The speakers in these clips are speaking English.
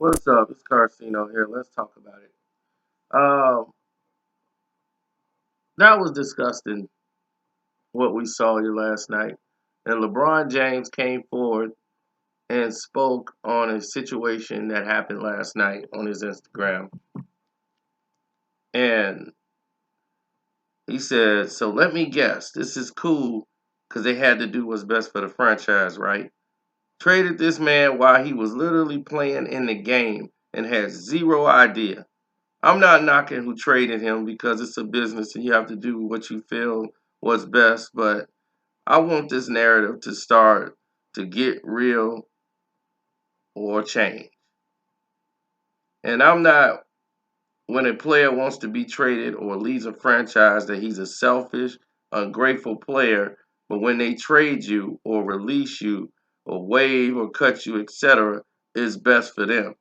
What's up? It's Carcino here. Let's talk about it. Um, that was disgusting what we saw here last night. And LeBron James came forward and spoke on a situation that happened last night on his Instagram. And he said, "So let me guess, this is cool because they had to do what's best for the franchise, right? Traded this man while he was literally playing in the game and had zero idea. I'm not knocking who traded him because it's a business and you have to do what you feel was best, but I want this narrative to start to get real or change. And I'm not when a player wants to be traded or leaves a franchise that he's a selfish, ungrateful player, but when they trade you or release you or waive or cut you, etc., it's best for them.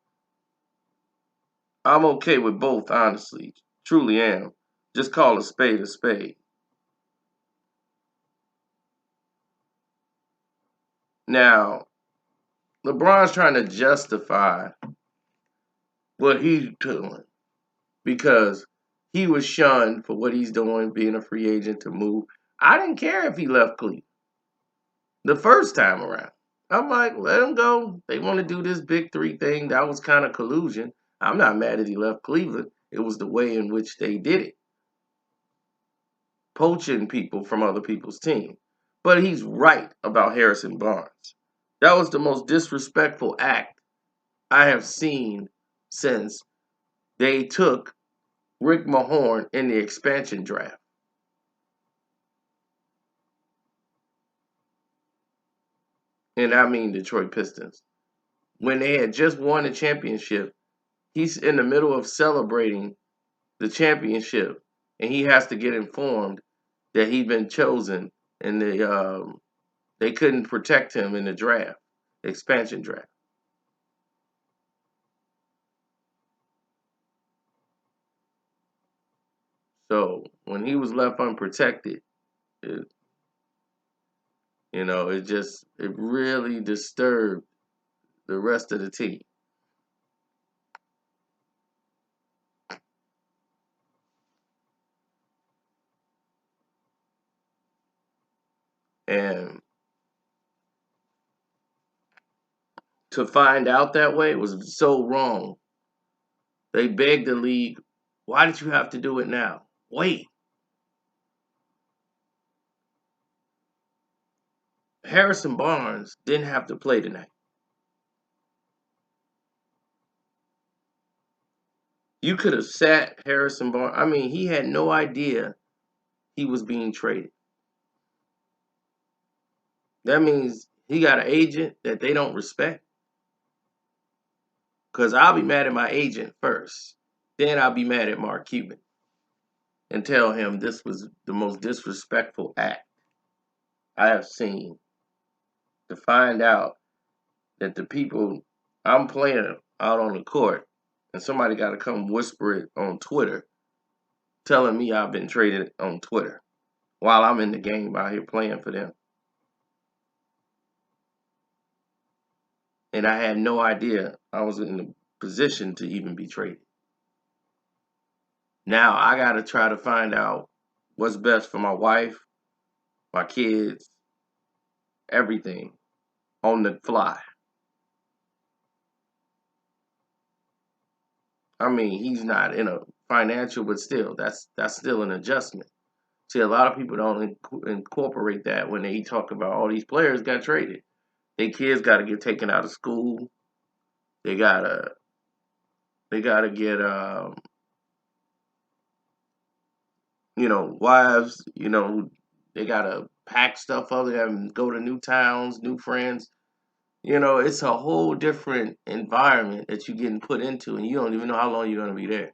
I'm okay with both, honestly. Truly am. Just call a spade a spade. Now, LeBron's trying to justify what he's doing because he was shunned for what he's doing, being a free agent to move. I didn't care if he left Cleveland the first time around. I'm like, let him go. They want to do this big three thing. That was kind of collusion. I'm not mad that he left Cleveland. It was the way in which they did it, poaching people from other people's team. But he's right about Harrison Barnes. That was the most disrespectful act I have seen since they took Rick Mahorn in the expansion draft. And I mean Detroit Pistons. When they had just won the championship, he's in the middle of celebrating the championship and he has to get informed that he's been chosen and they couldn't protect him in the draft, expansion draft. So when he was left unprotected, it, it really disturbed the rest of the team. And to find out that way was so wrong. They begged the league, why did you have to do it now? Wait, Harrison Barnes didn't have to play tonight. You could have sat Harrison Barnes. I mean, he had no idea he was being traded. That means he got an agent that they don't respect. Because I'll be mad at my agent first. Then I'll be mad at Mark Cuban and tell him this was the most disrespectful act I have seen, to find out that the people I'm playing out on the court and somebody got to come whisper it on Twitter, telling me I've been traded on Twitter while I'm in the game out here playing for them. And I had no idea I was in the position to even be traded. Now I got to try to find out what's best for my wife, my kids, everything on the fly. I mean, he's not in a financial, but still, that's still an adjustment. See, a lot of people don't incorporate that when they talk about all these players got traded. Their kids got to get taken out of school. They gotta they gotta get wives. They gotta pack stuff up and go to new towns, new friends. It's a whole different environment that you're getting put into, and you don't even know how long you're gonna be there.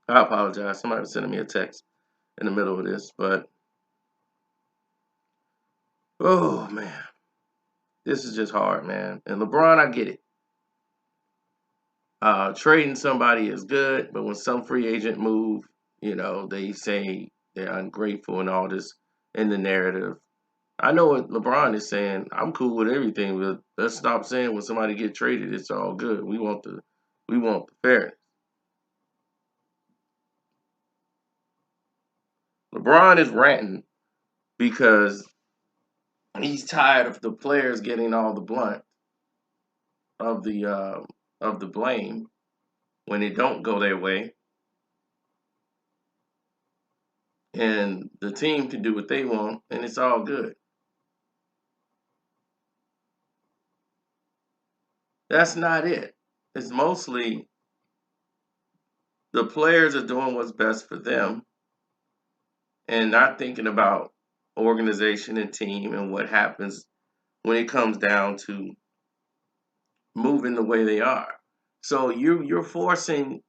I apologize. Somebody was sending me a text in the middle of this, but oh man, this is just hard, man. And LeBron, I get it. Trading somebody is good, but when some free agent move, they say they're ungrateful and all this in the narrative. I know what LeBron is saying. I'm cool with everything, but let's stop saying when somebody get traded, it's all good. We want the fairness. LeBron is ranting because he's tired of the players getting all the blunt of the blame when it don't go their way, and the team can do what they want, and it's all good. That's not it. It's mostly the players are doing what's best for them and not thinking about organization and team and what happens when it comes down to moving the way they are. So you're forcing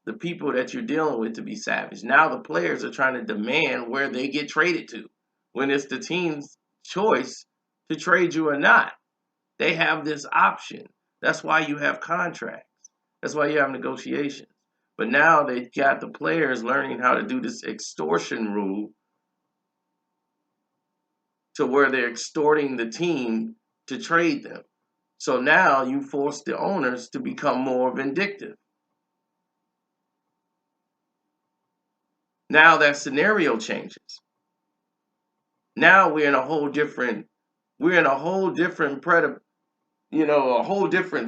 the people that you're dealing with to be savage. Now the players are trying to demand where they get traded to when it's the team's choice to trade you or not. They have this option. That's why you have contracts. That's why you have negotiations. But now they've got the players learning how to do this extortion rule to where they're extorting the team to trade them. So now you force the owners to become more vindictive. Now that scenario changes. Now a whole different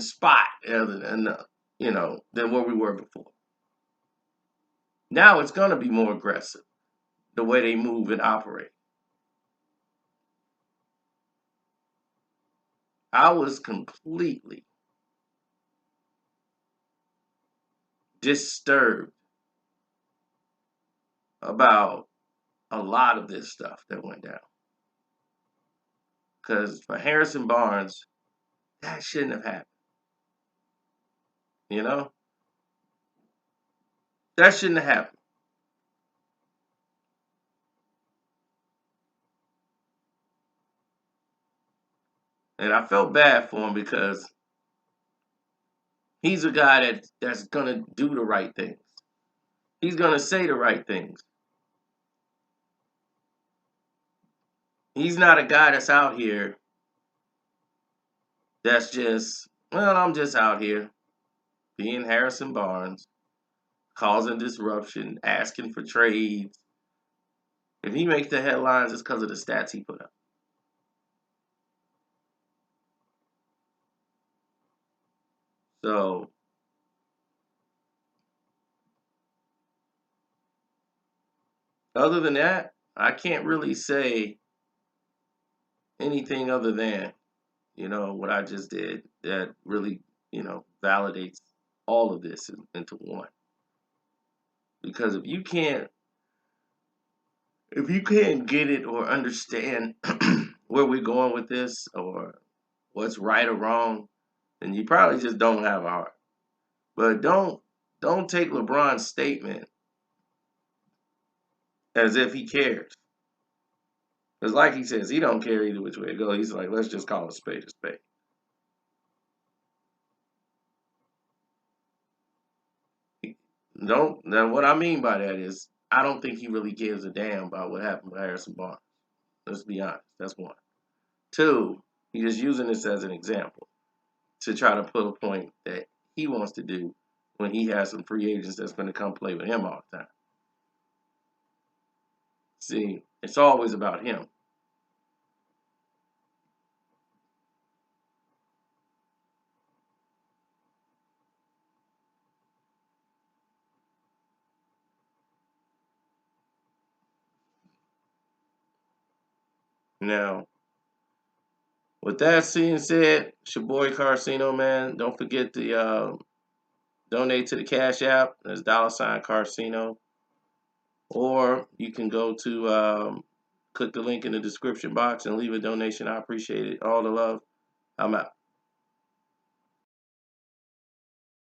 spot than where we were before. Now it's going to be more aggressive the way they move and operate. I was completely disturbed about a lot of this stuff that went down. Because for Harrison Barnes, that shouldn't have happened. You know? That shouldn't have happened. And I felt bad for him because he's a guy that's going to do the right things. He's going to say the right things. He's not a guy that's out here that's just, well, I'm just out here being Harrison Barnes, causing disruption, asking for trades. If he makes the headlines, it's because of the stats he put up. So, other than that, I can't really say anything other than, what I just did that really, validates all of this into one. Because if you can't get it or understand where we're going with this or what's right or wrong, then you probably just don't have a heart. But don't take LeBron's statement as if he cares. Because like he says, he don't care either which way it goes. He's like, let's just call a spade a spade. Don't Now what I mean by that is I don't think he really gives a damn about what happened with Harrison Barnes. Let's be honest. That's one. Two, he's just using this as an example to try to put a point that he wants to do when he has some free agents that's going to come play with him all the time. See, it's always about him. Now, with that being said, it's your boy Carcino, man. Don't forget to donate to the Cash App. That's $Carcino. Or you can go to click the link in the description box and leave a donation. I appreciate it. All the love. I'm out.